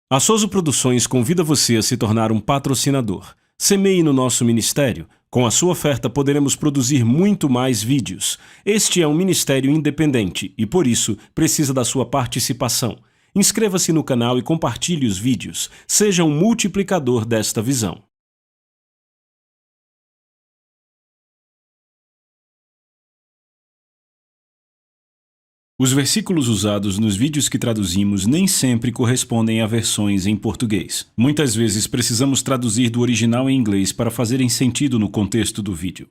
A Souza Produções convida você a se tornar um patrocinador. Semeie no nosso ministério. Com a sua oferta poderemos produzir muito mais vídeos. Este é um ministério independente e, por isso, precisa da sua participação. Inscreva-se no canal e compartilhe os vídeos. Seja um multiplicador desta visão. Os versículos usados nos vídeos que traduzimos nem sempre correspondem a versões em português. Muitas vezes precisamos traduzir do original em inglês para fazerem sentido no contexto do vídeo.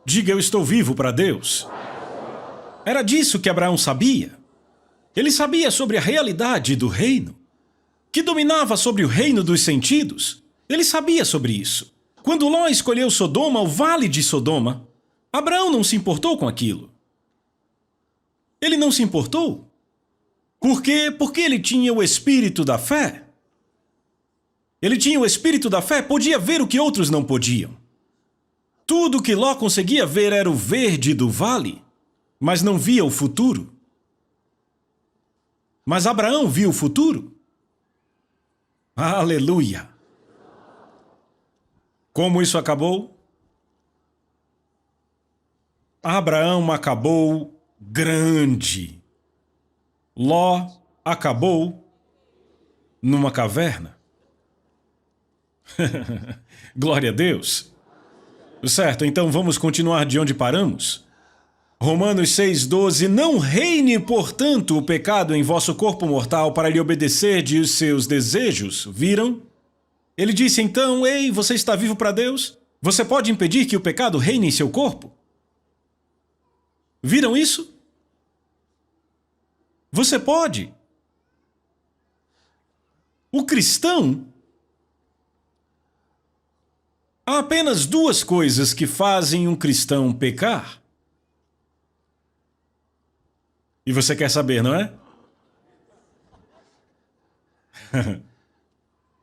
Diga: eu estou vivo para Deus. Era disso que Abraão sabia. Ele sabia sobre a realidade do reino, que dominava sobre o reino dos sentidos. Ele sabia sobre isso. Quando Ló escolheu Sodoma, o vale de Sodoma, Abraão não se importou com aquilo. Ele não se importou. Por quê? Porque ele tinha o espírito da fé. Ele tinha o espírito da fé, podia ver o que outros não podiam. Tudo que Ló conseguia ver era o verde do vale, mas não via o futuro. Mas Abraão viu o futuro. Aleluia! Como isso acabou? Abraão acabou grande. Ló acabou numa caverna. Glória a Deus. Certo, então vamos continuar de onde paramos. Romanos 6,12. Não reine, portanto, o pecado em vosso corpo mortal para lhe obedecerdes os seus desejos. Viram? Ele disse então: ei, você está vivo para Deus? Você pode impedir que o pecado reine em seu corpo? Viram isso? Você pode. O cristão... Há apenas duas coisas que fazem um cristão pecar. E você quer saber, não é?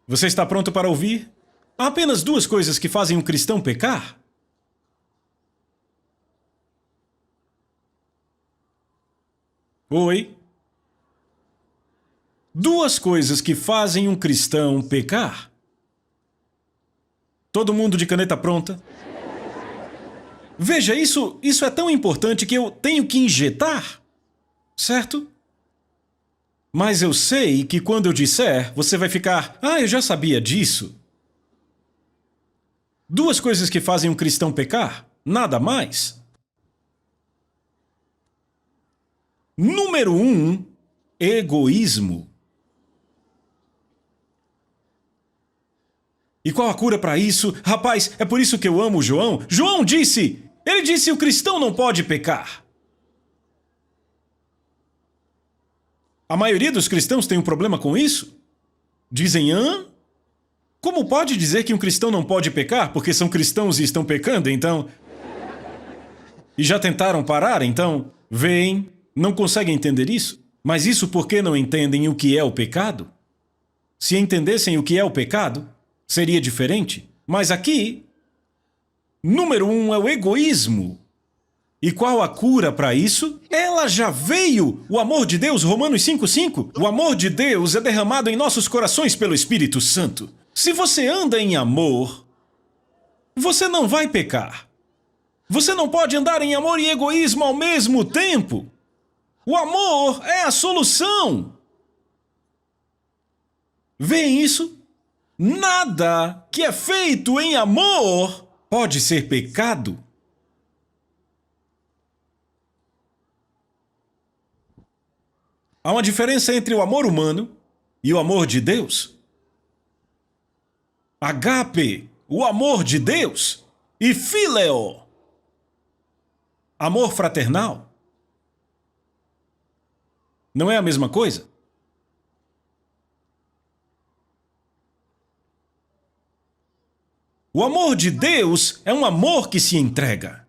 Você está pronto para ouvir? Há apenas duas coisas que fazem um cristão pecar. Oi? Duas coisas que fazem um cristão pecar. Todo mundo de caneta pronta? Veja, isso é tão importante que eu tenho que injetar, certo? Mas eu sei que quando eu disser, você vai ficar: ah, eu já sabia disso. Duas coisas que fazem um cristão pecar, nada mais. Número 1, egoísmo. E qual a cura para isso? Rapaz, é por isso que eu amo o João. João disse! Ele disse: o cristão não pode pecar. A maioria dos cristãos tem um problema com isso. Dizem: hã? Como pode dizer que um cristão não pode pecar porque são cristãos e estão pecando, então? E já tentaram parar, então? Veem, não conseguem entender isso? Mas isso porque não entendem o que é o pecado? Se entendessem o que é o pecado, seria diferente. Mas aqui, número 1 é o egoísmo. E qual a cura para isso? Ela já veio! O amor de Deus, Romanos 5,5. O amor de Deus é derramado em nossos corações pelo Espírito Santo. Se você anda em amor, você não vai pecar. Você não pode andar em amor e egoísmo ao mesmo tempo. O amor é a solução. Veem isso? Nada que é feito em amor pode ser pecado. Há uma diferença entre o amor humano e o amor de Deus. Agape, o amor de Deus, e Phileo, amor fraternal. Não é a mesma coisa? O amor de Deus é um amor que se entrega.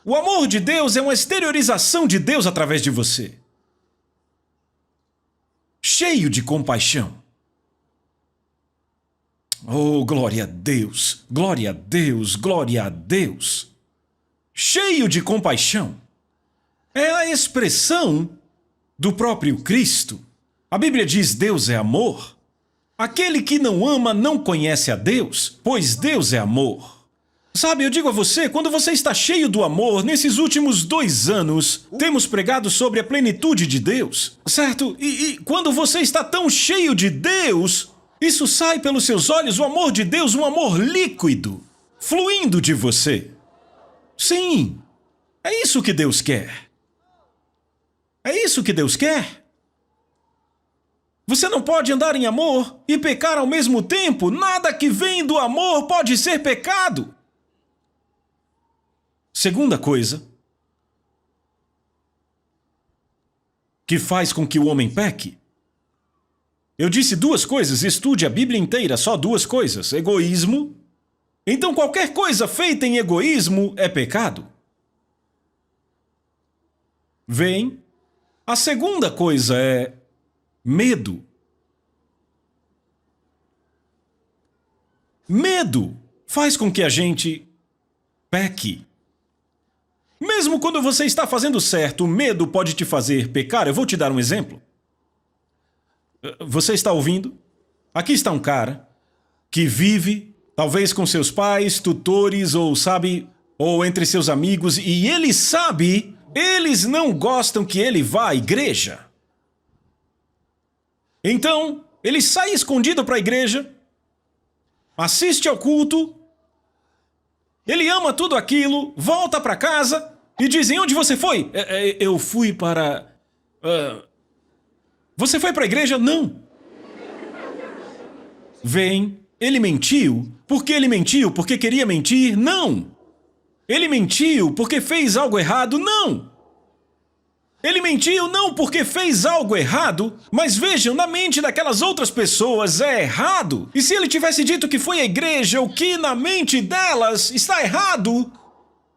O amor de Deus é uma exteriorização de Deus através de você. Cheio de compaixão. Oh, glória a Deus, glória a Deus, glória a Deus. Cheio de compaixão. É a expressão do próprio Cristo. A Bíblia diz: Deus é amor. Aquele que não ama não conhece a Deus, pois Deus é amor. Sabe, eu digo a você, quando você está cheio do amor, nesses últimos 2 anos, temos pregado sobre a plenitude de Deus, certo? E quando você está tão cheio de Deus, isso sai pelos seus olhos, o amor de Deus, um amor líquido, fluindo de você. Sim, é isso que Deus quer. É isso que Deus quer. Você não pode andar em amor e pecar ao mesmo tempo. Nada que vem do amor pode ser pecado. Segunda coisa que faz com que o homem peque. Eu disse 2 coisas, estude a Bíblia inteira, só 2 coisas. Egoísmo. Então qualquer coisa feita em egoísmo é pecado. Vem. A segunda coisa é medo. Medo faz com que a gente peque. Mesmo quando você está fazendo certo, o medo pode te fazer pecar. Eu vou te dar um exemplo. Você está ouvindo? Aqui está um cara que vive, talvez com seus pais, tutores ou entre seus amigos, e ele sabe, eles não gostam que ele vá à igreja. Então, ele sai escondido para a igreja, assiste ao culto, ele ama tudo aquilo, volta para casa e dizem: onde você foi? Eu fui para... Você foi para a igreja? Não. Vem, ele mentiu. Por que ele mentiu? Porque queria mentir? Não. Ele mentiu porque fez algo errado? Não. Ele mentiu não porque fez algo errado, mas vejam, na mente daquelas outras pessoas é errado. E se ele tivesse dito que foi à igreja, o que na mente delas está errado,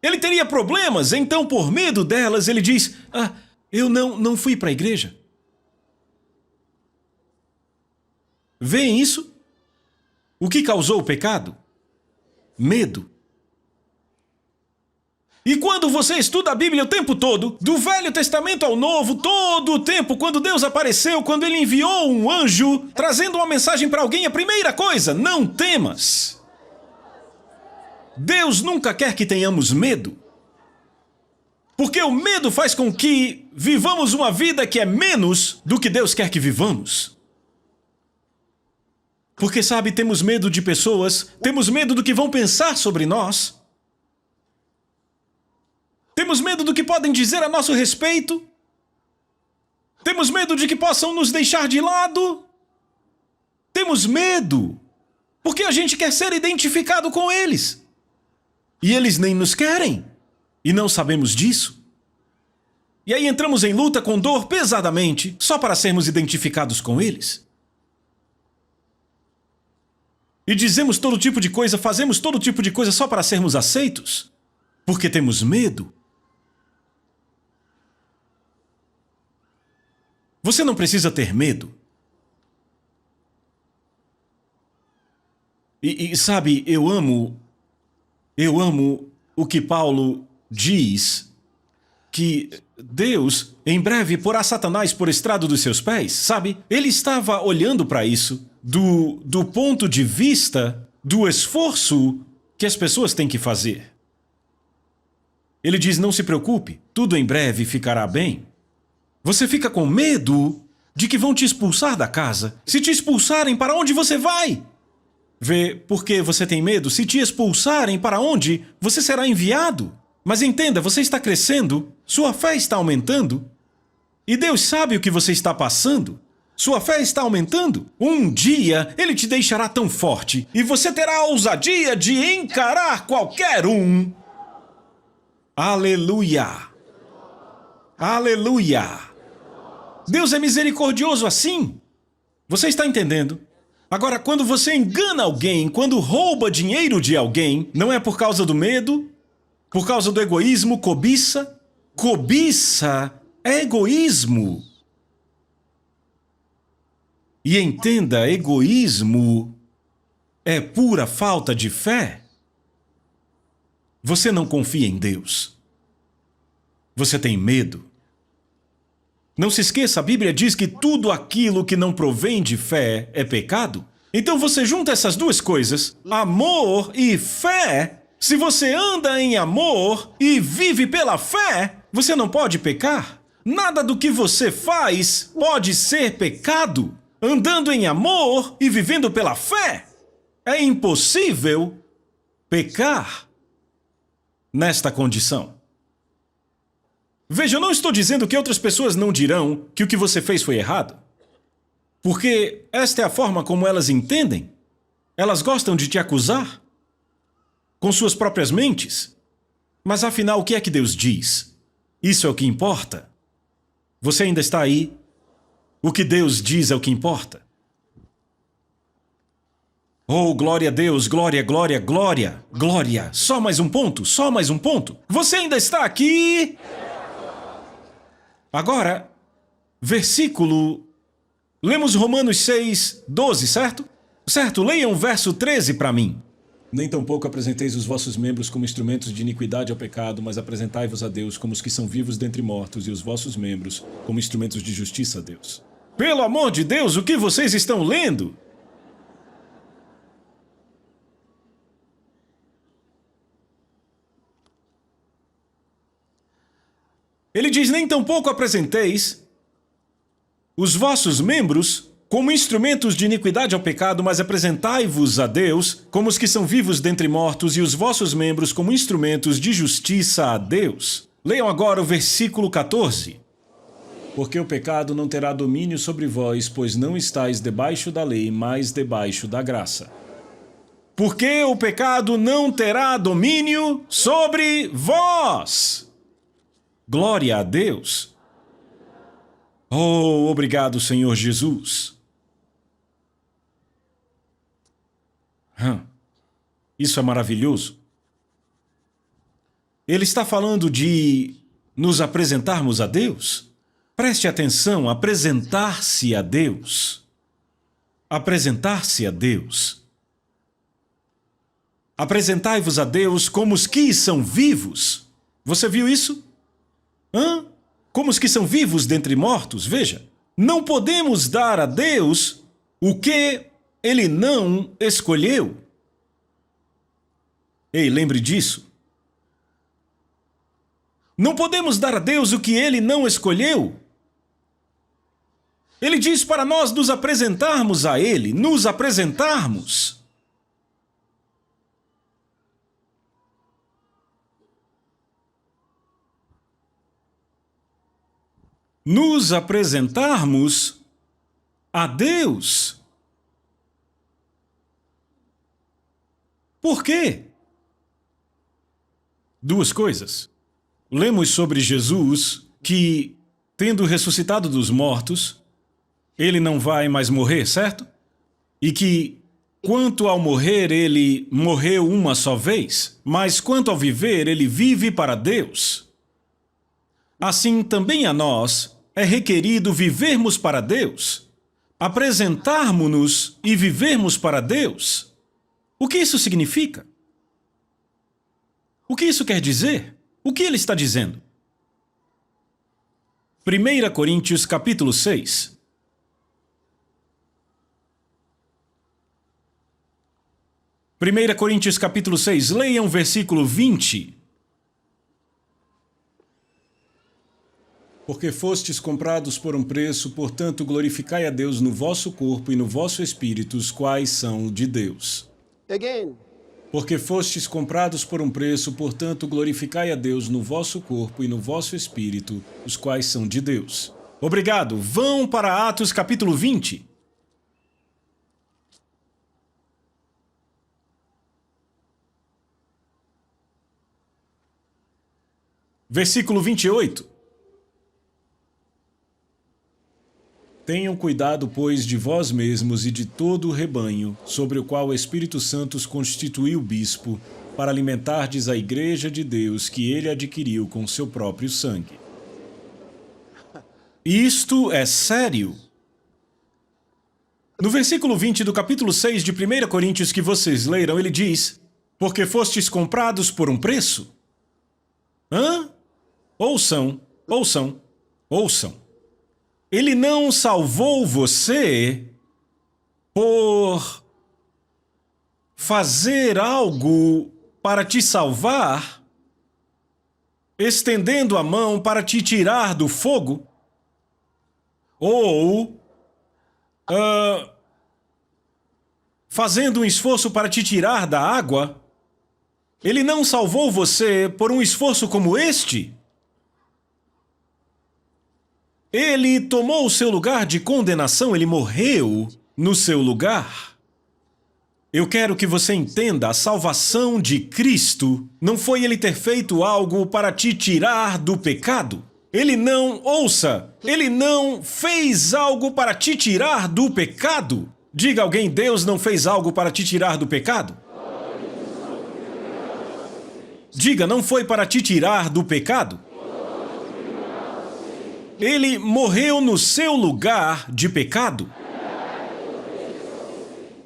ele teria problemas. Então, por medo delas, ele diz: eu não fui para a igreja. Veem isso? O que causou o pecado? Medo. E quando você estuda a Bíblia o tempo todo, do Velho Testamento ao Novo, todo o tempo, quando Deus apareceu, quando Ele enviou um anjo, trazendo uma mensagem para alguém, a primeira coisa: não temas. Deus nunca quer que tenhamos medo. Porque o medo faz com que vivamos uma vida que é menos do que Deus quer que vivamos. Porque, sabe, temos medo de pessoas, temos medo do que vão pensar sobre nós. Temos medo do que podem dizer a nosso respeito. Temos medo de que possam nos deixar de lado. Temos medo porque a gente quer ser identificado com eles. E eles nem nos querem. E não sabemos disso. E aí entramos em luta com dor pesadamente só para sermos identificados com eles. E dizemos todo tipo de coisa, fazemos todo tipo de coisa só para sermos aceitos. Porque temos medo. Você não precisa ter medo. E sabe, eu amo o que Paulo diz, que Deus em breve porá Satanás por estrado dos seus pés, sabe? Ele estava olhando para isso do ponto de vista do esforço que as pessoas têm que fazer. Ele diz: não se preocupe, tudo em breve ficará bem. Você fica com medo de que vão te expulsar da casa. Se te expulsarem, para onde você vai? Vê, por que você tem medo? Se te expulsarem, para onde você será enviado? Mas entenda, você está crescendo, sua fé está aumentando, e Deus sabe o que você está passando. Sua fé está aumentando. Um dia, Ele te deixará tão forte, e você terá a ousadia de encarar qualquer um. Aleluia! Aleluia! Deus é misericordioso assim. Você está entendendo? Agora, quando você engana alguém, quando rouba dinheiro de alguém, não é por causa do medo, por causa do egoísmo, cobiça. Cobiça é egoísmo. E entenda, egoísmo é pura falta de fé. Você não confia em Deus. Você tem medo. Não se esqueça, a Bíblia diz que tudo aquilo que não provém de fé é pecado. Então você junta essas duas coisas, amor e fé. Se você anda em amor e vive pela fé, você não pode pecar. Nada do que você faz pode ser pecado. Andando em amor e vivendo pela fé, é impossível pecar nesta condição. Veja, eu não estou dizendo que outras pessoas não dirão que o que você fez foi errado. Porque esta é a forma como elas entendem. Elas gostam de te acusar com suas próprias mentes. Mas afinal, o que é que Deus diz? Isso é o que importa. Você ainda está aí? O que Deus diz é o que importa. Oh, glória a Deus, glória, glória, glória, glória. Só mais um ponto, só mais um ponto. Você ainda está aqui? Agora, versículo... Lemos Romanos 6, 12, certo? Certo, leiam o verso 13 para mim. Nem tampouco apresenteis os vossos membros como instrumentos de iniquidade ao pecado, mas apresentai-vos a Deus como os que são vivos dentre mortos e os vossos membros como instrumentos de justiça a Deus. Pelo amor de Deus, o que vocês estão lendo? Ele diz, nem tampouco apresenteis os vossos membros como instrumentos de iniquidade ao pecado, mas apresentai-vos a Deus como os que são vivos dentre mortos e os vossos membros como instrumentos de justiça a Deus. Leiam agora o versículo 14. Porque o pecado não terá domínio sobre vós, pois não estáis debaixo da lei, mas debaixo da graça. Porque o pecado não terá domínio sobre vós. Glória a Deus. Oh, obrigado, Senhor Jesus. Isso é maravilhoso. Ele está falando de nos apresentarmos a Deus? Preste atenção, apresentar-se a Deus. Apresentar-se a Deus. Apresentai-vos a Deus como os que são vivos. Você viu isso? Como os que são vivos dentre mortos? Veja, não podemos dar a Deus o que Ele não escolheu. Ei, lembre disso. Não podemos dar a Deus o que Ele não escolheu. Ele diz para nós nos apresentarmos a Ele, nos apresentarmos. Nos apresentarmos a Deus. Por quê? Duas coisas. Lemos sobre Jesus que, tendo ressuscitado dos mortos, ele não vai mais morrer, certo? E que, quanto ao morrer, ele morreu uma só vez, mas quanto ao viver, ele vive para Deus. Assim, também a nós é requerido vivermos para Deus, apresentarmos-nos e vivermos para Deus. O que isso significa? O que isso quer dizer? O que ele está dizendo? 1 Coríntios capítulo 6. Primeira Coríntios capítulo 6, leiam o versículo 20. Porque fostes comprados por um preço, portanto glorificai a Deus no vosso corpo e no vosso espírito, os quais são de Deus. Again. Porque fostes comprados por um preço, portanto glorificai a Deus no vosso corpo e no vosso espírito, os quais são de Deus. Obrigado. Vão para Atos capítulo 20. Versículo 28. Tenham cuidado, pois, de vós mesmos e de todo o rebanho, sobre o qual o Espírito Santo os constituiu bispo, para alimentardes a igreja de Deus que ele adquiriu com seu próprio sangue. Isto é sério. No versículo 20 do capítulo 6 de 1 Coríntios que vocês leram, ele diz, porque fostes comprados por um preço? Ouçam. Ele não salvou você por fazer algo para te salvar, estendendo a mão para te tirar do fogo, ou fazendo um esforço para te tirar da água. Ele não salvou você por um esforço como este. Ele tomou o seu lugar de condenação, ele morreu no seu lugar. Eu quero que você entenda, a salvação de Cristo não foi ele ter feito algo para te tirar do pecado. Ele não fez algo para te tirar do pecado. Diga a alguém, Deus não fez algo para te tirar do pecado. Diga, não foi para te tirar do pecado. Ele morreu no seu lugar de pecado.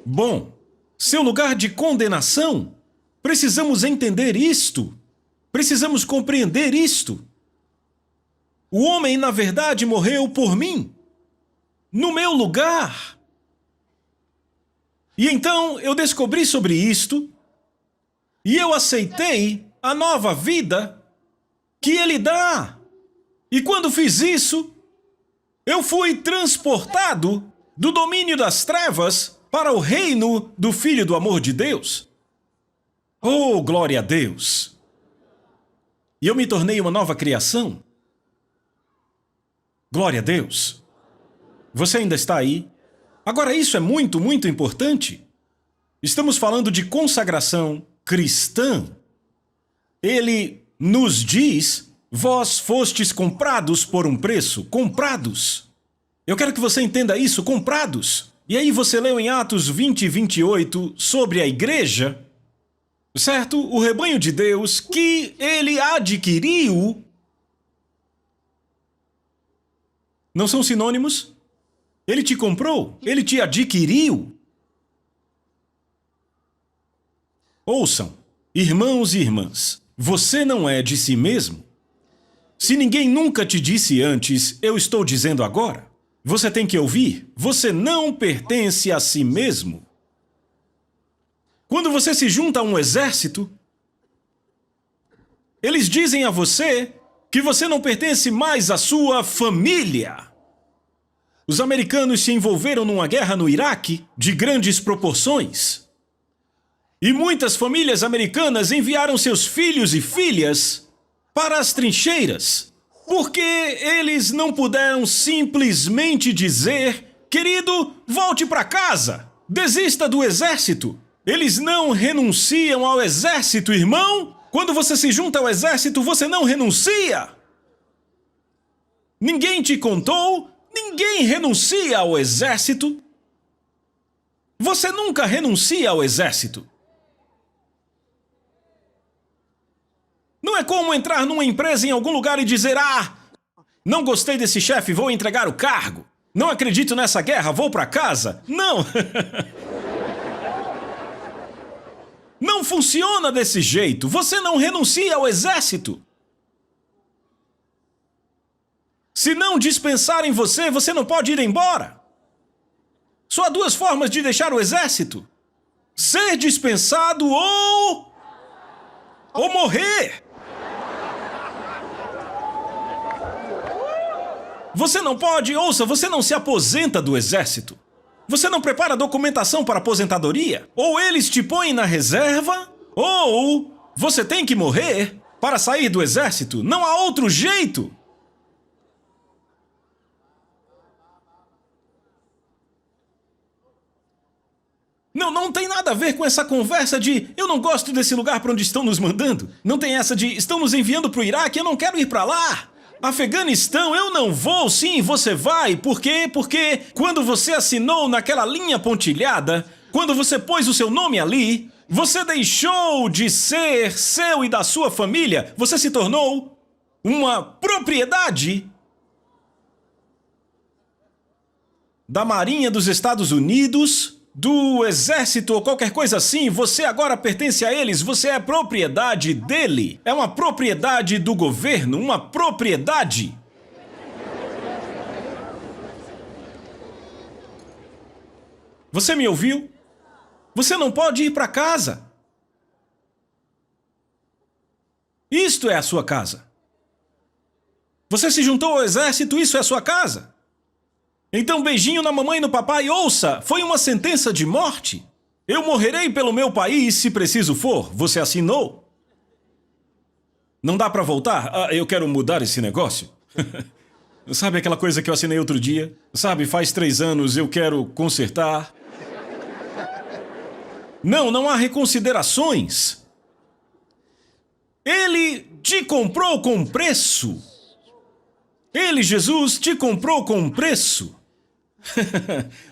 Bom, seu lugar de condenação. Precisamos entender isto. Precisamos compreender isto. O homem, na verdade, morreu por mim, no meu lugar. E então eu descobri sobre isto e eu aceitei a nova vida que ele dá. E quando fiz isso, eu fui transportado do domínio das trevas para o reino do Filho do amor de Deus. Oh, glória a Deus! E eu me tornei uma nova criação. Glória a Deus! Você ainda está aí? Agora, isso é muito, muito importante. Estamos falando de consagração cristã. Ele nos diz, vós fostes comprados por um preço. Comprados. Eu quero que você entenda isso, comprados. E aí você leu em Atos 20 e 28 sobre a igreja, certo? O rebanho de Deus que ele adquiriu. Não são sinônimos? Ele te comprou, ele te adquiriu. Ouçam, irmãos e irmãs, você não é de si mesmo. Se ninguém nunca te disse antes, eu estou dizendo agora. Você tem que ouvir, você não pertence a si mesmo. Quando você se junta a um exército, eles dizem a você que você não pertence mais à sua família. Os americanos se envolveram numa guerra no Iraque de grandes proporções. E muitas famílias americanas enviaram seus filhos e filhas para as trincheiras, porque eles não puderam simplesmente dizer, querido, volte para casa, desista do exército. Eles não renunciam ao exército, irmão. Quando você se junta ao exército, você não renuncia. Ninguém te contou, ninguém renuncia ao exército. Você nunca renuncia ao exército. Não é como entrar numa empresa em algum lugar e dizer, não gostei desse chefe, vou entregar o cargo. Não acredito nessa guerra, vou para casa. Não. Não funciona desse jeito. Você não renuncia ao exército. Se não dispensarem você, você não pode ir embora. Só há duas formas de deixar o exército: ser dispensado ou morrer. Você não pode, ouça, você não se aposenta do exército. Você não prepara documentação para aposentadoria. Ou eles te põem na reserva, ou você tem que morrer para sair do exército. Não há outro jeito. Não tem nada a ver com essa conversa de eu não gosto desse lugar para onde estão nos mandando. Não tem essa de estão nos enviando para o Iraque, eu não quero ir para lá. Afeganistão, eu não vou. Sim, você vai. Por quê? Porque quando você assinou naquela linha pontilhada, quando você pôs o seu nome ali, você deixou de ser seu e da sua família. Você se tornou uma propriedade da Marinha dos Estados Unidos, do Exército ou qualquer coisa assim. Você agora pertence a eles, você é propriedade dele. É uma propriedade do governo, uma propriedade. Você me ouviu? Você não pode ir para casa. Isto é a sua casa. Você se juntou ao exército, isso é a sua casa. Então beijinho na mamãe e no papai, ouça, foi uma sentença de morte. Eu morrerei pelo meu país se preciso for, você assinou. Não dá para voltar? Ah, eu quero mudar esse negócio. Sabe aquela coisa que eu assinei outro dia? Sabe, faz 3 anos eu quero consertar. Não há reconsiderações. Ele te comprou com preço. Ele, Jesus, te comprou com preço.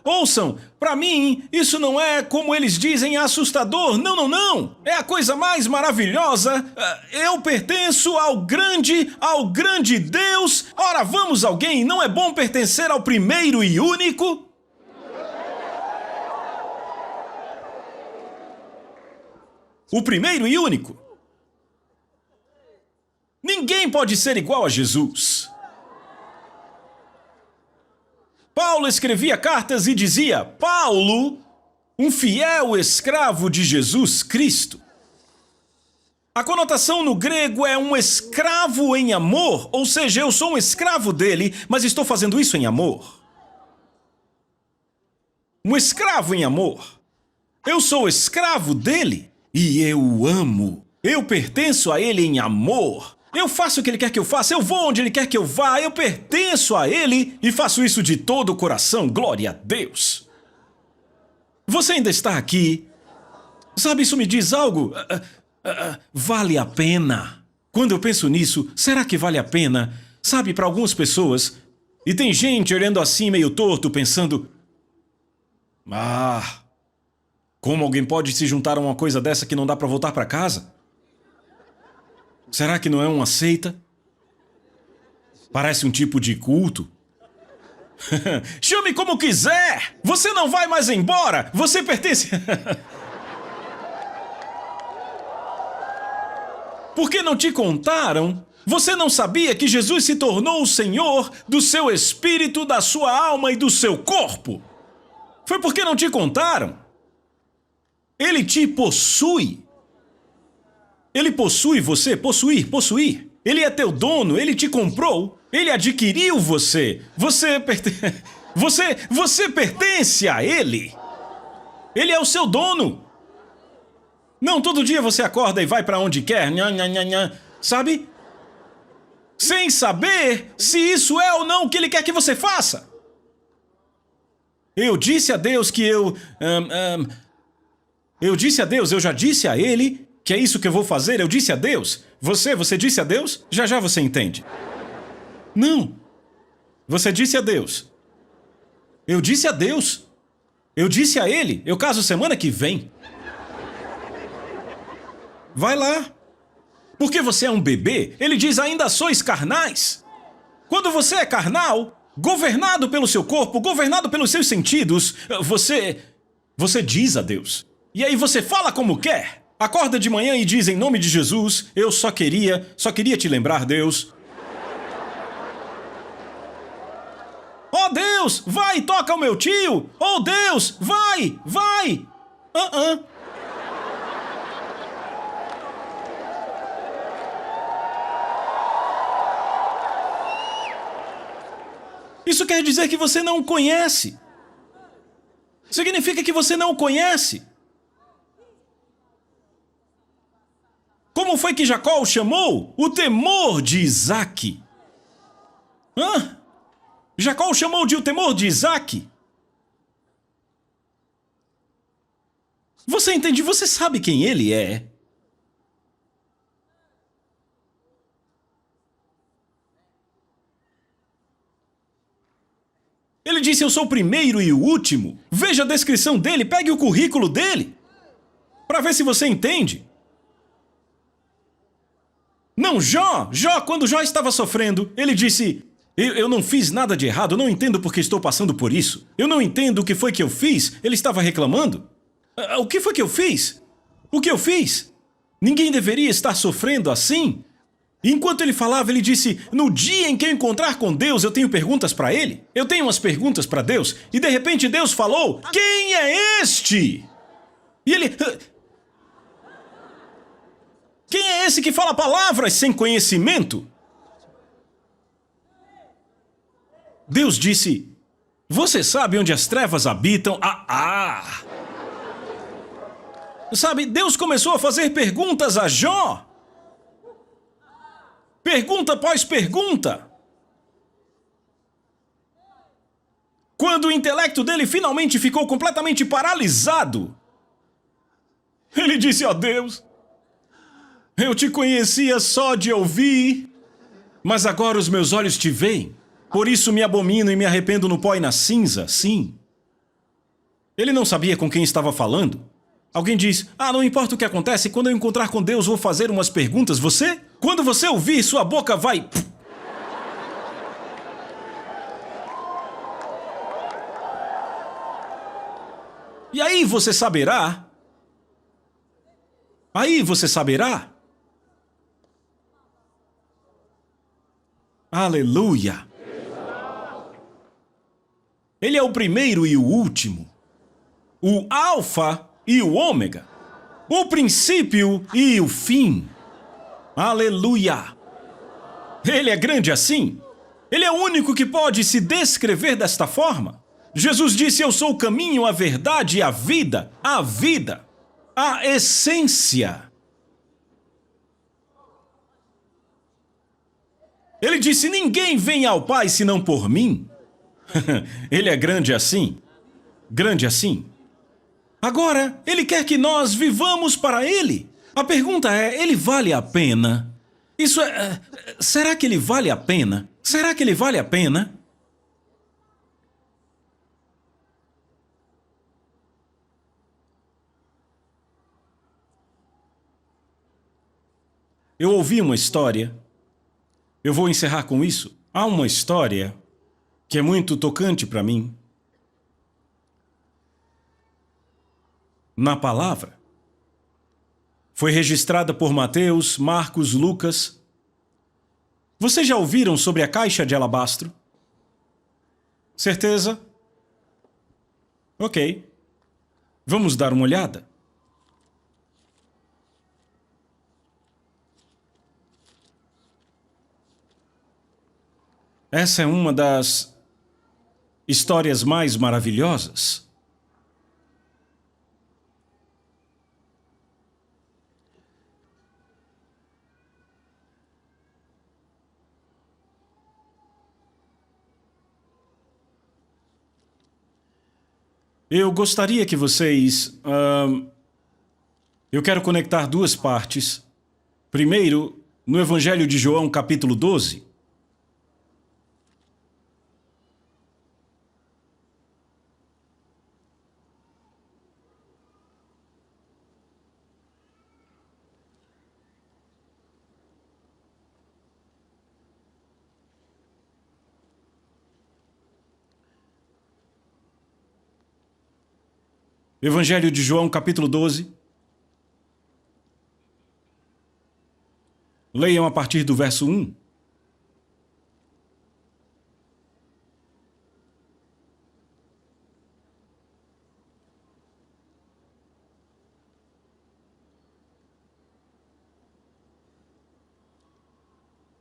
Ouçam, para mim, isso não é, como eles dizem, assustador. Não. É a coisa mais maravilhosa. Eu pertenço ao grande Deus. Ora, vamos alguém, não é bom pertencer ao primeiro e único? O primeiro e único. Ninguém pode ser igual a Jesus. Paulo escrevia cartas e dizia, Paulo, um fiel escravo de Jesus Cristo. A conotação no grego é um escravo em amor, ou seja, eu sou um escravo dele, mas estou fazendo isso em amor. Um escravo em amor. Eu sou escravo dele e eu o amo. Eu pertenço a ele em amor. Eu faço o que ele quer que eu faça, eu vou onde ele quer que eu vá, eu pertenço a ele e faço isso de todo o coração, glória a Deus. Você ainda está aqui? Sabe, isso me diz algo? Vale a pena. Quando eu penso nisso, será que vale a pena? Sabe, para algumas pessoas, e tem gente olhando assim meio torto, pensando, como alguém pode se juntar a uma coisa dessa que não dá para voltar para casa? Será que não é uma seita? Parece um tipo de culto. Chame como quiser! Você não vai mais embora! Você pertence... Por que não te contaram? Você não sabia que Jesus se tornou o Senhor do seu espírito, da sua alma e do seu corpo? Foi porque não te contaram? Ele te possui. Ele possui você, possuir. Ele é teu dono, ele te comprou, ele adquiriu você. Você pertence a ele. Ele é o seu dono. Não, todo dia você acorda e vai para onde quer, sabe? Sem saber se isso é ou não o que ele quer que você faça. Eu disse a Deus que eu já disse a ele que é isso que eu vou fazer, eu disse a Deus. Você disse a Deus? Já você entende. Não. Você disse a Deus. Eu disse a Deus. Eu disse a ele, eu caso semana que vem. Vai lá. Porque você é um bebê, ele diz ainda sois carnais. Quando você é carnal, governado pelo seu corpo, governado pelos seus sentidos, você diz a Deus. E aí você fala como quer. Acorda de manhã e diz em nome de Jesus, eu só queria te lembrar, Deus. Oh Deus, vai, toca o meu tio. Oh Deus, vai. Isso quer dizer que você não o conhece. Significa que você não o conhece. Como foi que Jacó o chamou? O temor de Isaque. Jacó o chamou de o temor de Isaque. Você entende? Você sabe quem ele é. Ele disse, eu sou o primeiro e o último. Veja a descrição dele, pegue o currículo dele. Para ver se você entende. Não, Jó, quando Jó estava sofrendo, ele disse, eu não fiz nada de errado, eu não entendo porque estou passando por isso. Eu não entendo o que foi que eu fiz, ele estava reclamando. O que foi que eu fiz? O que eu fiz? Ninguém deveria estar sofrendo assim. Enquanto ele falava, ele disse: no dia em que eu encontrar com Deus, eu tenho perguntas para ele. Eu tenho umas perguntas para Deus. E de repente Deus falou: quem é este? E ele... quem é esse que fala palavras sem conhecimento? Deus disse: você sabe onde as trevas habitam? Sabe, Deus começou a fazer perguntas a Jó. Pergunta após pergunta. Quando o intelecto dele finalmente ficou completamente paralisado, ele disse: ó Deus, eu te conhecia só de ouvir, mas agora os meus olhos te veem. Por isso me abomino e me arrependo no pó e na cinza, sim. Ele não sabia com quem estava falando. Alguém diz: não importa o que acontece, quando eu encontrar com Deus vou fazer umas perguntas. Quando você ouvir, sua boca vai... E aí você saberá... Aleluia! Ele é o primeiro e o último. O Alfa e o Ômega. O princípio e o fim. Aleluia! Ele é grande assim. Ele é o único que pode se descrever desta forma. Jesus disse: eu sou o caminho, a verdade e a vida. A vida. A essência. Ele disse: ninguém vem ao Pai senão por mim. Ele é grande assim. Grande assim. Agora, ele quer que nós vivamos para ele. A pergunta é: ele vale a pena? Será que ele vale a pena? Será que ele vale a pena? Eu ouvi uma história. Eu vou encerrar com isso. Há uma história que é muito tocante para mim. Na palavra. Foi registrada por Mateus, Marcos, Lucas. Vocês já ouviram sobre a caixa de alabastro? Certeza? Ok. Vamos dar uma olhada. Essa é uma das histórias mais maravilhosas. Eu gostaria que vocês... eu quero conectar duas partes. Primeiro, no Evangelho de João, capítulo 12. Evangelho de João, capítulo 12. Leiam a partir do verso 1.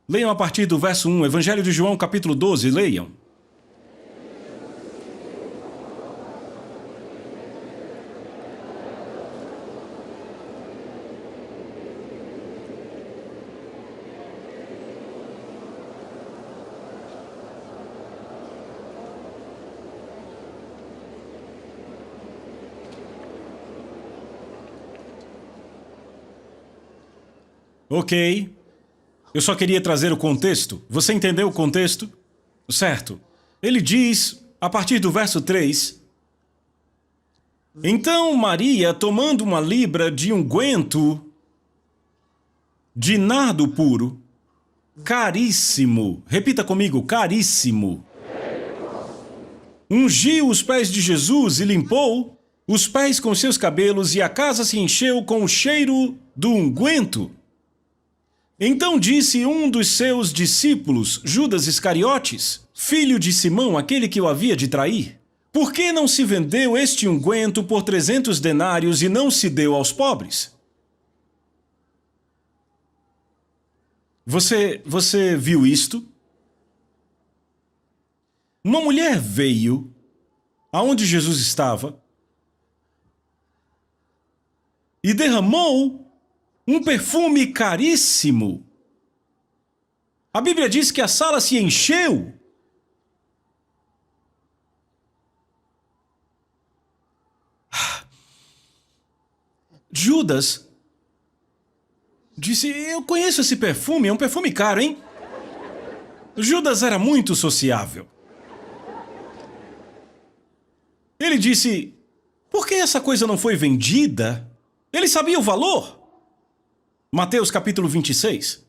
Leiam a partir do verso 1. Evangelho de João, capítulo 12. Leiam. Ok. Eu só queria trazer o contexto. Você entendeu o contexto? Certo. Ele diz, a partir do verso 3... Então Maria, tomando uma libra de unguento de nardo puro, caríssimo, repita comigo, caríssimo, ungiu os pés de Jesus e limpou os pés com seus cabelos, e a casa se encheu com o cheiro do unguento. Então disse um dos seus discípulos, Judas Iscariotes, filho de Simão, aquele que o havia de trair: por que não se vendeu este unguento por 300 denários e não se deu aos pobres? Você viu isto? Uma mulher veio aonde Jesus estava e derramou um perfume caríssimo. A Bíblia diz que a sala se encheu. Judas disse: eu conheço esse perfume, é um perfume caro, hein? Judas era muito sociável. Ele disse: por que essa coisa não foi vendida? Ele sabia o valor. Mateus capítulo 26.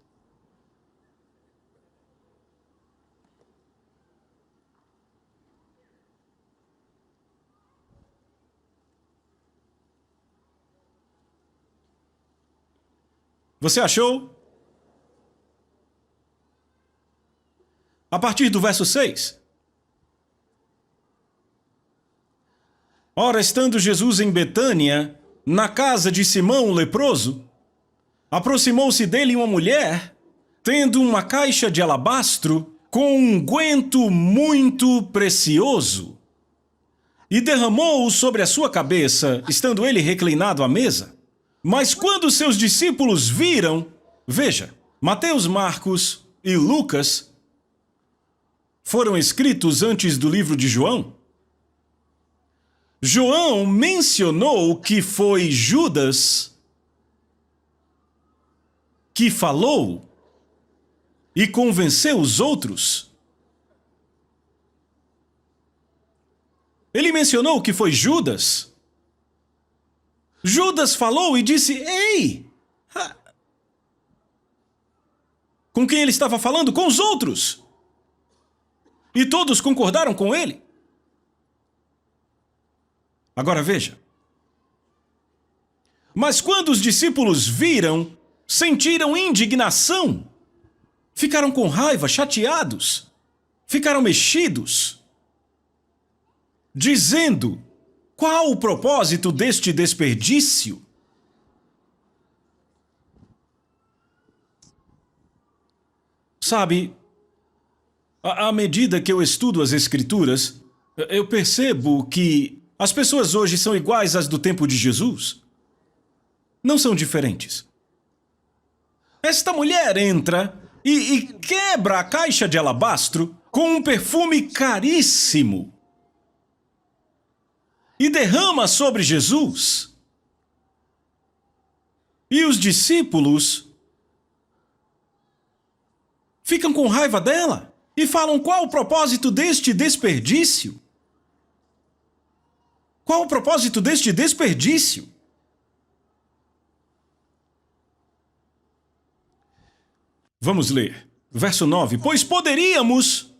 Você achou? A partir do verso 6. Ora, estando Jesus em Betânia, na casa de Simão o leproso, aproximou-se dele uma mulher, tendo uma caixa de alabastro com um unguento muito precioso, e derramou-o sobre a sua cabeça, estando ele reclinado à mesa. Mas quando seus discípulos viram, veja, Mateus, Marcos e Lucas foram escritos antes do livro de João. João mencionou que foi Judas que falou e convenceu os outros. Ele mencionou que foi Judas. Judas falou e disse: ei! Com quem ele estava falando? Com os outros. E todos concordaram com ele. Agora veja. Mas quando os discípulos viram, sentiram indignação, ficaram com raiva, chateados, ficaram mexidos, dizendo: qual o propósito deste desperdício? Sabe, à medida que eu estudo as Escrituras, eu percebo que as pessoas hoje são iguais às do tempo de Jesus. Não são diferentes. Esta mulher entra e quebra a caixa de alabastro com um perfume caríssimo e derrama sobre Jesus. E os discípulos ficam com raiva dela e falam: qual o propósito deste desperdício? Qual o propósito deste desperdício? Vamos ler. Verso 9. Pois poderíamos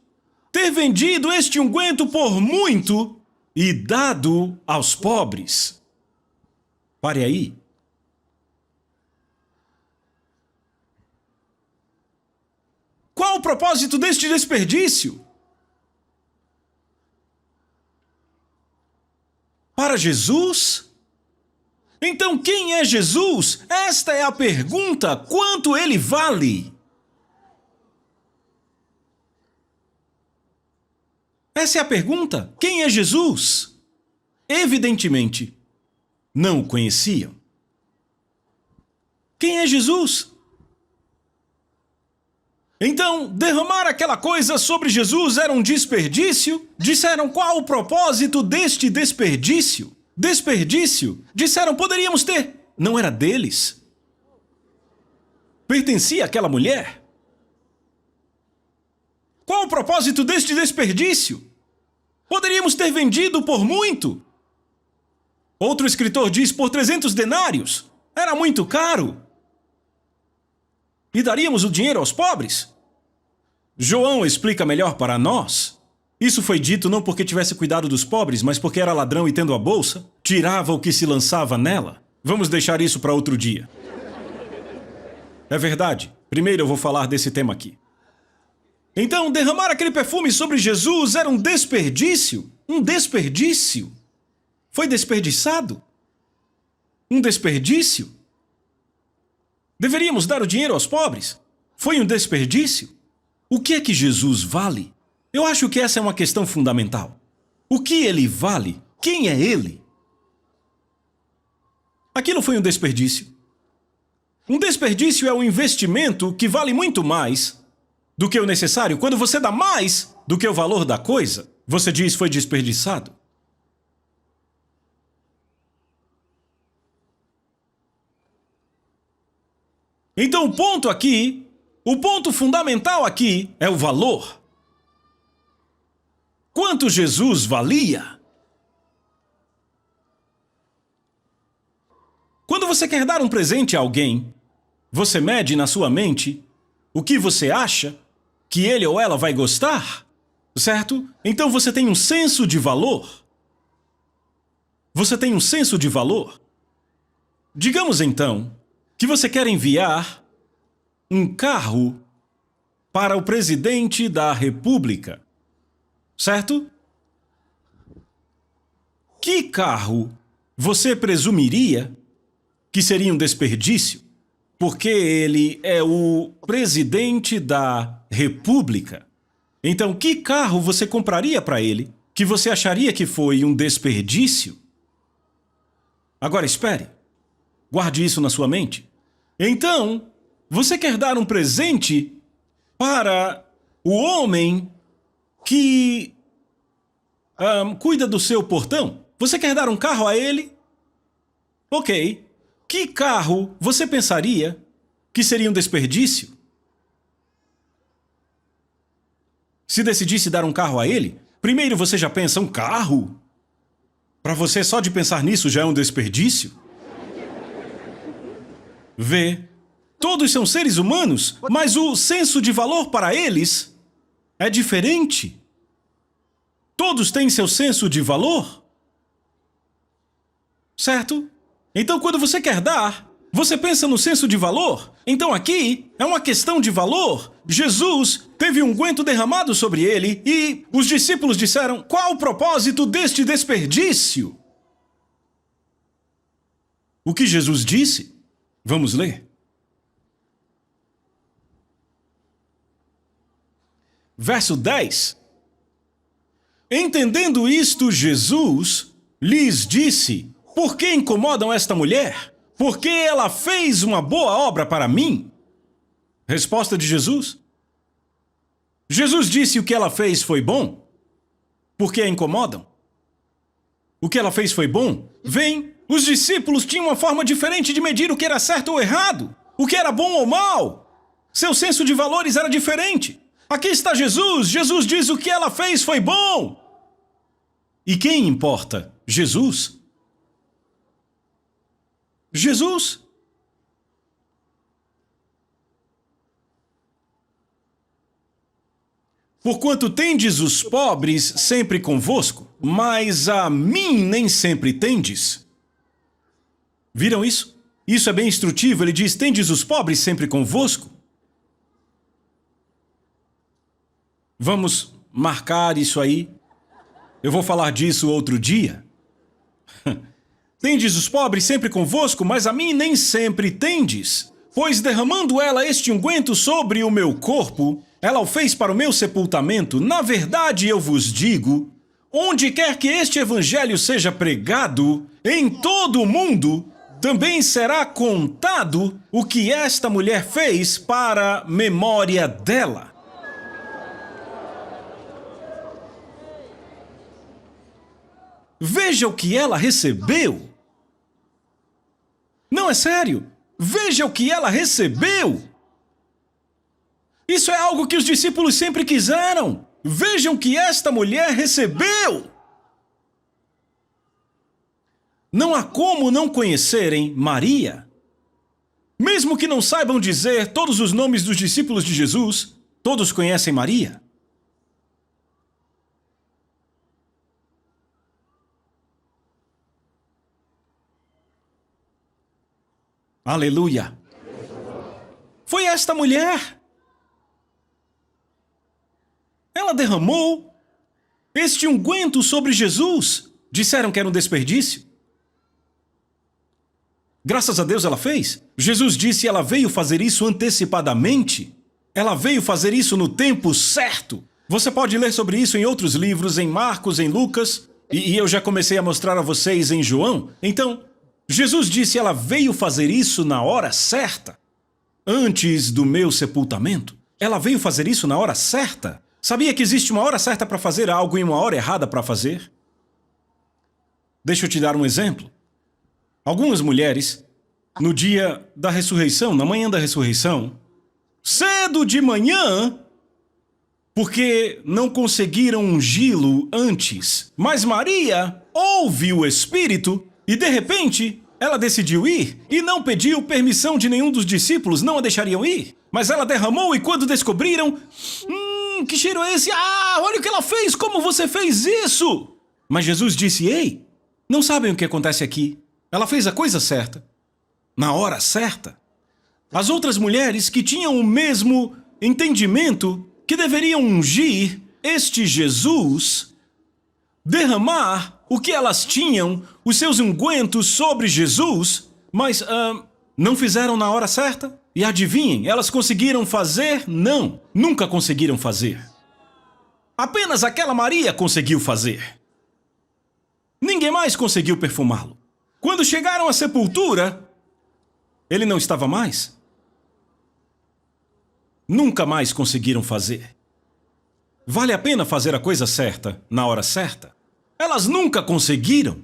ter vendido este unguento por muito e dado aos pobres. Pare aí. Qual o propósito deste desperdício? Para Jesus? Então quem é Jesus? Esta é a pergunta. Quanto ele vale? Essa é a pergunta. Quem é Jesus? Evidentemente, não o conheciam. Quem é Jesus? Então, derramar aquela coisa sobre Jesus era um desperdício? Disseram: qual o propósito deste desperdício? Desperdício? Disseram: poderíamos ter. Não era deles. Pertencia àquela mulher. Qual o propósito deste desperdício? Poderíamos ter vendido por muito. Outro escritor diz: por 300 denários. Era muito caro. E daríamos o dinheiro aos pobres? João explica melhor para nós. Isso foi dito não porque tivesse cuidado dos pobres, mas porque era ladrão e, tendo a bolsa, tirava o que se lançava nela. Vamos deixar isso para outro dia. É verdade. Primeiro eu vou falar desse tema aqui. Então, derramar aquele perfume sobre Jesus era um desperdício. Um desperdício. Foi desperdiçado. Um desperdício. Deveríamos dar o dinheiro aos pobres. Foi um desperdício. O que é que Jesus vale? Eu acho que essa é uma questão fundamental. O que ele vale? Quem é ele? Aquilo foi um desperdício. Um desperdício é um investimento que vale muito mais do que o necessário. Quando você dá mais do que o valor da coisa, você diz foi desperdiçado. Então o ponto fundamental aqui é o valor. Quanto Jesus valia? Quando você quer dar um presente a alguém, você mede na sua mente o que você acha que ele ou ela vai gostar, certo? Então você tem um senso de valor. Você tem um senso de valor. Digamos então que você quer enviar um carro para o presidente da República, certo? Que carro você presumiria que seria um desperdício? Porque ele é o presidente da República. Então, que carro você compraria para ele que você acharia que foi um desperdício? Agora espere. Guarde isso na sua mente. Então, você quer dar um presente para o homem que cuida do seu portão? Você quer dar um carro a ele? Ok. Que carro você pensaria que seria um desperdício? Se decidisse dar um carro a ele, primeiro você já pensa, um carro? Para você, só de pensar nisso já é um desperdício? Vê, todos são seres humanos, mas o senso de valor para eles é diferente. Todos têm seu senso de valor. Certo? Então, quando você quer dar, você pensa no senso de valor? Então aqui é uma questão de valor. Jesus teve um unguento derramado sobre ele e os discípulos disseram, qual o propósito deste desperdício? O que Jesus disse? Vamos ler. Verso 10. Entendendo isto, Jesus lhes disse, por que incomodam esta mulher? Porque ela fez uma boa obra para mim? Resposta de Jesus. Jesus disse o que ela fez foi bom? Por que a incomodam? O que ela fez foi bom? Vem, os discípulos tinham uma forma diferente de medir o que era certo ou errado, o que era bom ou mal. Seu senso de valores era diferente. Aqui está Jesus. Jesus diz o que ela fez foi bom. E quem importa? Jesus? Jesus? Porquanto tendes os pobres sempre convosco, mas a mim nem sempre tendes. Viram isso? Isso é bem instrutivo. Ele diz, tendes os pobres sempre convosco. Vamos marcar isso aí. Eu vou falar disso outro dia. Tendes os pobres sempre convosco, mas a mim nem sempre tendes. Pois derramando ela este unguento sobre o meu corpo, ela o fez para o meu sepultamento. Na verdade, eu vos digo, onde quer que este evangelho seja pregado, em todo o mundo, também será contado o que esta mulher fez para memória dela. Veja o que ela recebeu. Não, é sério. Veja o que ela recebeu. Isso é algo que os discípulos sempre quiseram. Vejam o que esta mulher recebeu. Não há como não conhecerem Maria. Mesmo que não saibam dizer todos os nomes dos discípulos de Jesus, todos conhecem Maria. Aleluia! Foi esta mulher. Ela derramou este unguento sobre Jesus. Disseram que era um desperdício. Graças a Deus ela fez. Jesus disse: ela veio fazer isso antecipadamente. Ela veio fazer isso no tempo certo. Você pode ler sobre isso em outros livros, em Marcos, em Lucas, e eu já comecei a mostrar a vocês em João. Então, Jesus disse: ela veio fazer isso na hora certa. Antes do meu sepultamento. Ela veio fazer isso na hora certa. Sabia que existe uma hora certa para fazer algo e uma hora errada para fazer? Deixa eu te dar um exemplo. Algumas mulheres, no dia da ressurreição, na manhã da ressurreição, cedo de manhã, porque não conseguiram ungí-lo antes, mas Maria ouve o Espírito e, de repente, ela decidiu ir e não pediu permissão de nenhum dos discípulos, não a deixariam ir. Mas ela derramou e quando descobriram, que cheiro é esse? Ah, olha o que ela fez, como você fez isso? Mas Jesus disse: ei, não sabem o que acontece aqui. Ela fez a coisa certa, na hora certa. As outras mulheres que tinham o mesmo entendimento que deveriam ungir este Jesus, derramar o que elas tinham, os seus ungüentos sobre Jesus, mas não fizeram na hora certa? E adivinhem, elas conseguiram fazer? Não, nunca conseguiram fazer. Apenas aquela Maria conseguiu fazer. Ninguém mais conseguiu perfumá-lo. Quando chegaram à sepultura, ele não estava mais. Nunca mais conseguiram fazer. Vale a pena fazer a coisa certa, na hora certa? Elas nunca conseguiram.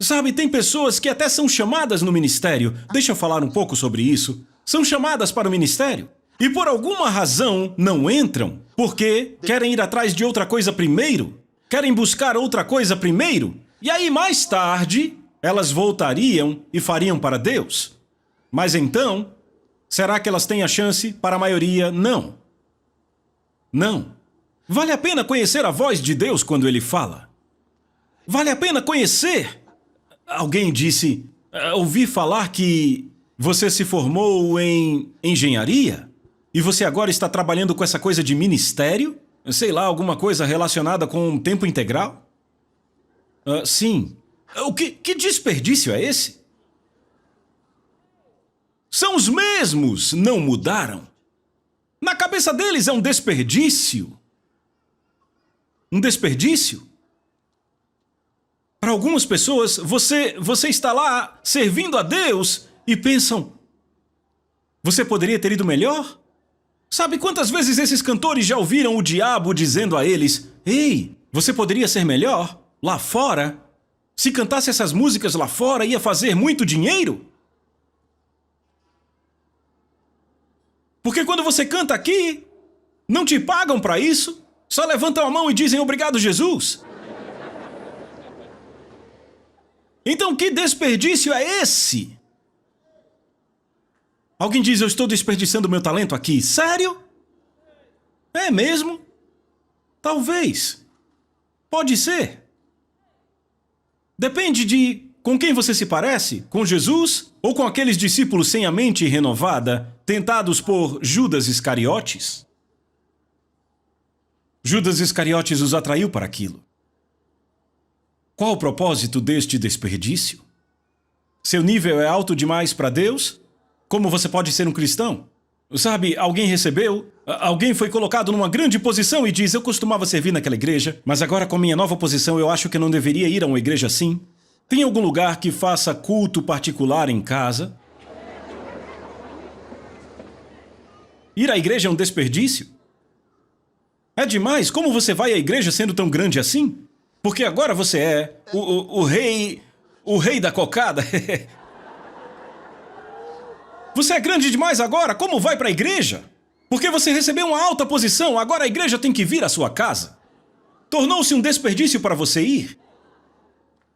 Sabe, tem pessoas que até são chamadas no ministério. Deixa eu falar um pouco sobre isso. São chamadas para o ministério. E por alguma razão não entram, porque querem ir atrás de outra coisa primeiro. Querem buscar outra coisa primeiro. E aí mais tarde, elas voltariam e fariam para Deus. Mas então, será que elas têm a chance? Para a maioria, não. Não. Vale a pena conhecer a voz de Deus quando Ele fala. Vale a pena conhecer. Alguém disse, ouvi falar que você se formou em engenharia e você agora está trabalhando com essa coisa de ministério? Sei lá, alguma coisa relacionada com tempo integral? Sim. Que desperdício é esse? São os mesmos, não mudaram. Na cabeça deles é um desperdício. Um desperdício? Para algumas pessoas, você está lá servindo a Deus e pensam, você poderia ter ido melhor? Sabe quantas vezes esses cantores já ouviram o diabo dizendo a eles, ei, você poderia ser melhor lá fora? Se cantasse essas músicas lá fora, ia fazer muito dinheiro? Porque quando você canta aqui, não te pagam para isso, só levantam a mão e dizem obrigado, Jesus. Então que desperdício é esse? Alguém diz, eu estou desperdiçando meu talento aqui. Sério? É mesmo? Talvez. Pode ser. Depende de com quem você se parece, com Jesus ou com aqueles discípulos sem a mente renovada, tentados por Judas Iscariotes. Judas Iscariotes os atraiu para aquilo. Qual o propósito deste desperdício? Seu nível é alto demais para Deus? Como você pode ser um cristão? Sabe, alguém foi colocado numa grande posição e diz, eu costumava servir naquela igreja, mas agora com minha nova posição eu acho que não deveria ir a uma igreja assim. Tem algum lugar que faça culto particular em casa? Ir à igreja é um desperdício? É demais? Como você vai à igreja sendo tão grande assim? Porque agora você é o rei da cocada. Você é grande demais agora, como vai para a igreja? Porque você recebeu uma alta posição, agora a igreja tem que vir à sua casa. Tornou-se um desperdício para você ir?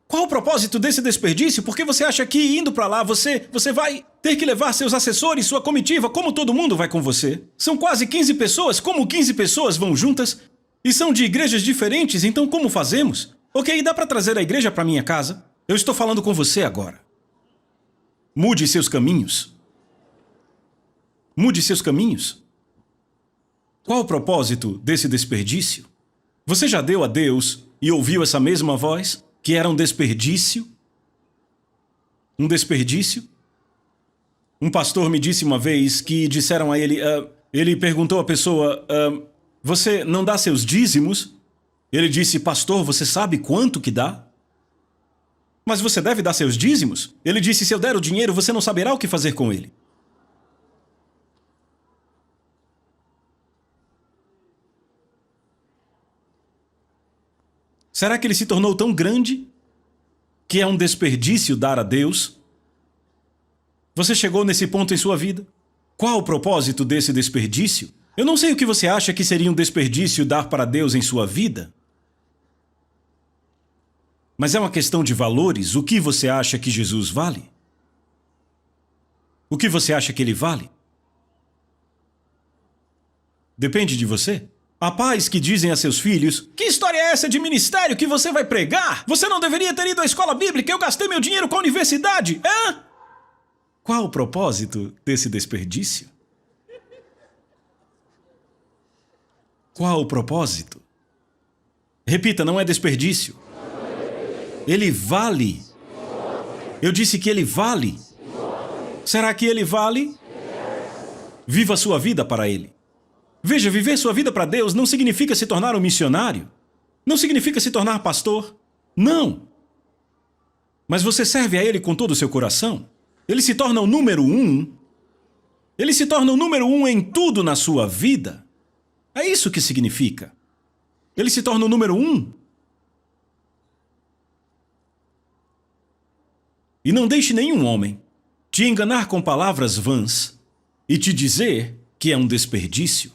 Qual o propósito desse desperdício? Porque você acha que indo para lá você vai ter que levar seus assessores, sua comitiva, como todo mundo vai com você? São quase 15 pessoas, como 15 pessoas vão juntas? E são de igrejas diferentes, então como fazemos? Ok, dá para trazer a igreja para minha casa? Eu estou falando com você agora. Mude seus caminhos. Mude seus caminhos. Qual o propósito desse desperdício? Você já deu a Deus e ouviu essa mesma voz, que era um desperdício? Um desperdício? Um pastor me disse uma vez que disseram a ele, ele perguntou à pessoa, você não dá seus dízimos? Ele disse, pastor, você sabe quanto que dá? Mas você deve dar seus dízimos? Ele disse, se eu der o dinheiro, você não saberá o que fazer com ele. Será que ele se tornou tão grande que é um desperdício dar a Deus? Você chegou nesse ponto em sua vida? Qual o propósito desse desperdício? Eu não sei o que você acha que seria um desperdício dar para Deus em sua vida. Mas é uma questão de valores. O que você acha que Jesus vale? O que você acha que ele vale? Depende de você. Há pais que dizem a seus filhos, que história é essa de ministério que você vai pregar? Você não deveria ter ido à escola bíblica, eu gastei meu dinheiro com a universidade, hã? Qual o propósito desse desperdício? Qual o propósito? Repita, não é desperdício. Ele vale. Eu disse que ele vale. Será que ele vale? Viva a sua vida para ele. Veja, viver sua vida para Deus não significa se tornar um missionário. Não significa se tornar pastor. Não. Mas você serve a Ele com todo o seu coração. Ele se torna o número um. Ele se torna o número um em tudo na sua vida. É isso que significa. Ele se torna o número um. E não deixe nenhum homem te enganar com palavras vãs e te dizer que é um desperdício.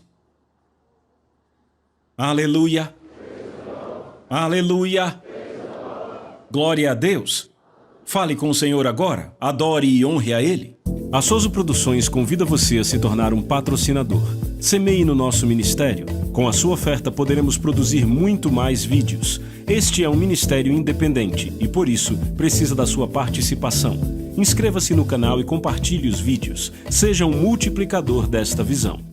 Aleluia! Aleluia! Glória a Deus! Fale com o Senhor agora, adore e honre a Ele. A Soso Produções convida você a se tornar um patrocinador. Semeie no nosso ministério. Com a sua oferta poderemos produzir muito mais vídeos. Este é um ministério independente e, por isso, precisa da sua participação. Inscreva-se no canal e compartilhe os vídeos. Seja um multiplicador desta visão.